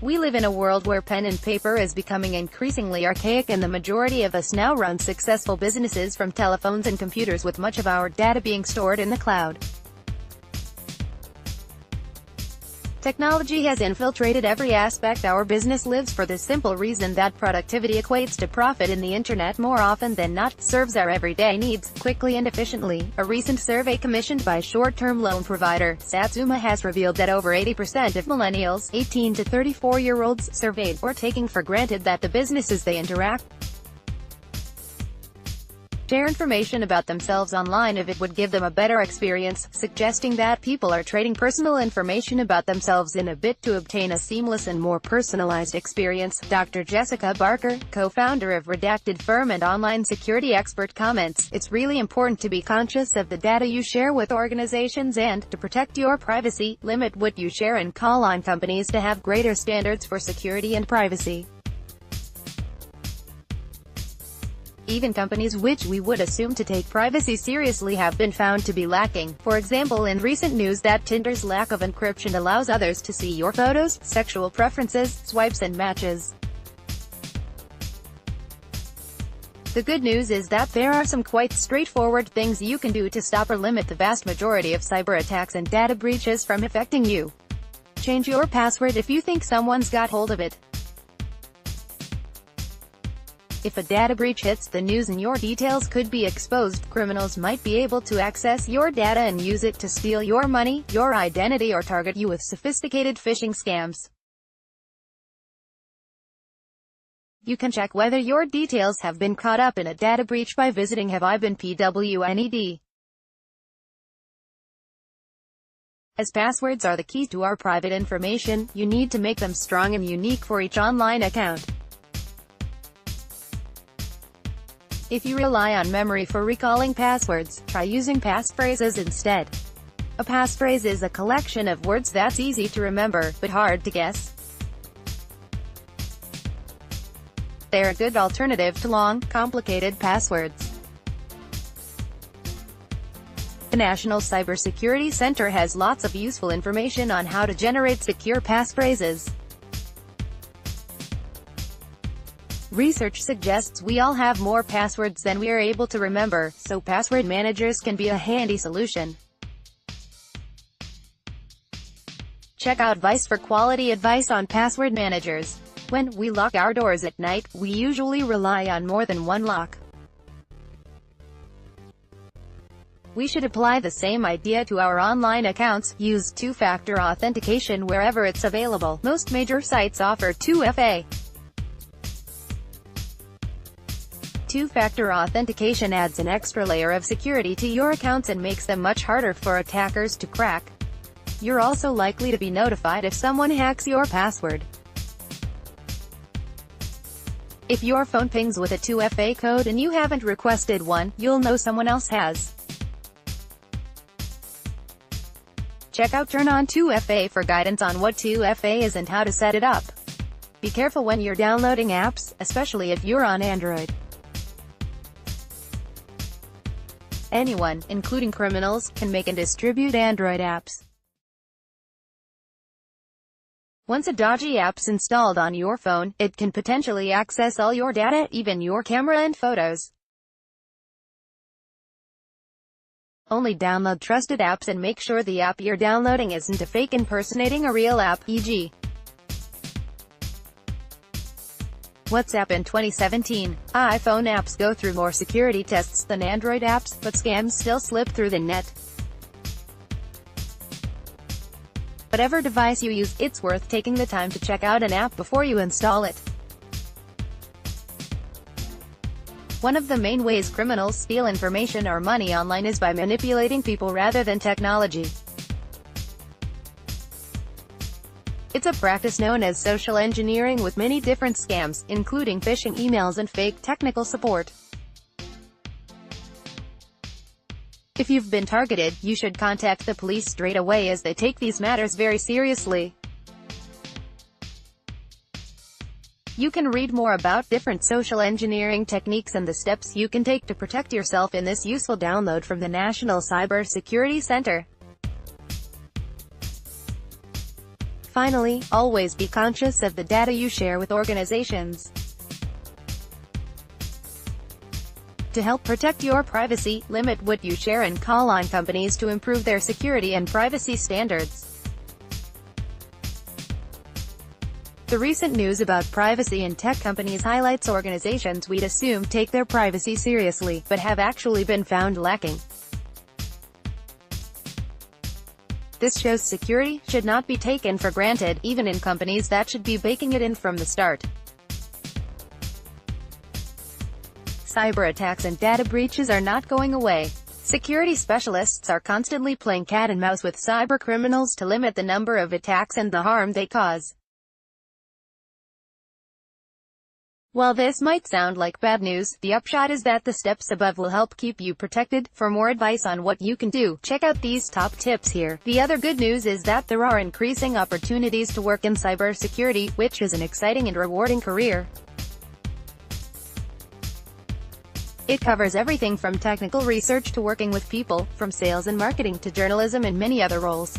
We live in a world where pen and paper is becoming increasingly archaic, and the majority of us now run successful businesses from telephones and computers, with much of our data being stored in the cloud. Technology has infiltrated every aspect our business lives for the simple reason that productivity equates to profit, and the internet more often than not serves our everyday needs quickly and efficiently. A recent survey commissioned by short-term loan provider Satsuma has revealed that over 80% of millennials, 18 to 34-year-olds, surveyed, are taking for granted that the businesses they interact share information about themselves online if it would give them a better experience, suggesting that people are trading personal information about themselves in a bid to obtain a seamless and more personalized experience. Dr. Jessica Barker, co-founder of Redacted Firm and online security expert, comments, "It's really important to be conscious of the data you share with organizations and, to protect your privacy, limit what you share and call on companies to have greater standards for security and privacy." Even companies which we would assume to take privacy seriously have been found to be lacking. For example, in recent news that Tinder's lack of encryption allows others to see your photos, sexual preferences, swipes and matches. The good news is that there are some quite straightforward things you can do to stop or limit the vast majority of cyber attacks and data breaches from affecting you. Change your password if you think someone's got hold of it. If a data breach hits the news and your details could be exposed, criminals might be able to access your data and use it to steal your money, your identity, or target you with sophisticated phishing scams. You can check whether your details have been caught up in a data breach by visiting haveibeenpwned. As passwords are the key to our private information, you need to make them strong and unique for each online account. If you rely on memory for recalling passwords, try using passphrases instead. A passphrase is a collection of words that's easy to remember, but hard to guess. They're a good alternative to long, complicated passwords. The National Cybersecurity Center has lots of useful information on how to generate secure passphrases. Research suggests we all have more passwords than we are able to remember, so password managers can be a handy solution. Check out Vice for quality advice on password managers. When we lock our doors at night, we usually rely on more than one lock. We should apply the same idea to our online accounts. Use two-factor authentication wherever it's available. Most major sites offer 2FA. Two-factor authentication adds an extra layer of security to your accounts and makes them much harder for attackers to crack. You're also likely to be notified if someone hacks your password. If your phone pings with a 2FA code and you haven't requested one, you'll know someone else has. Check out Turn On 2FA for guidance on what 2FA is and how to set it up. Be careful when you're downloading apps, especially if you're on Android. Anyone, including criminals, can make and distribute Android apps. Once a dodgy app's installed on your phone, it can potentially access all your data, even your camera and photos. Only download trusted apps and make sure the app you're downloading isn't a fake impersonating a real app, e.g. WhatsApp. In 2017, iPhone apps go through more security tests than Android apps, but scams still slip through the net. Whatever device you use, it's worth taking the time to check out an app before you install it. One of the main ways criminals steal information or money online is by manipulating people rather than technology. It's a practice known as social engineering, with many different scams, including phishing emails and fake technical support. If you've been targeted, you should contact the police straight away, as they take these matters very seriously. You can read more about different social engineering techniques and the steps you can take to protect yourself in this useful download from the National Cybersecurity Center. Finally, always be conscious of the data you share with organizations. To help protect your privacy, limit what you share and call on companies to improve their security and privacy standards. The recent news about privacy in tech companies highlights organizations we'd assume take their privacy seriously, but have actually been found lacking. This shows security should not be taken for granted, even in companies that should be baking it in from the start. Cyber attacks and data breaches are not going away. Security specialists are constantly playing cat and mouse with cyber criminals to limit the number of attacks and the harm they cause. While this might sound like bad news, the upshot is that the steps above will help keep you protected. For more advice on what you can do, check out these top tips here. The other good news is that there are increasing opportunities to work in cybersecurity, which is an exciting and rewarding career. It covers everything from technical research to working with people, from sales and marketing to journalism and many other roles.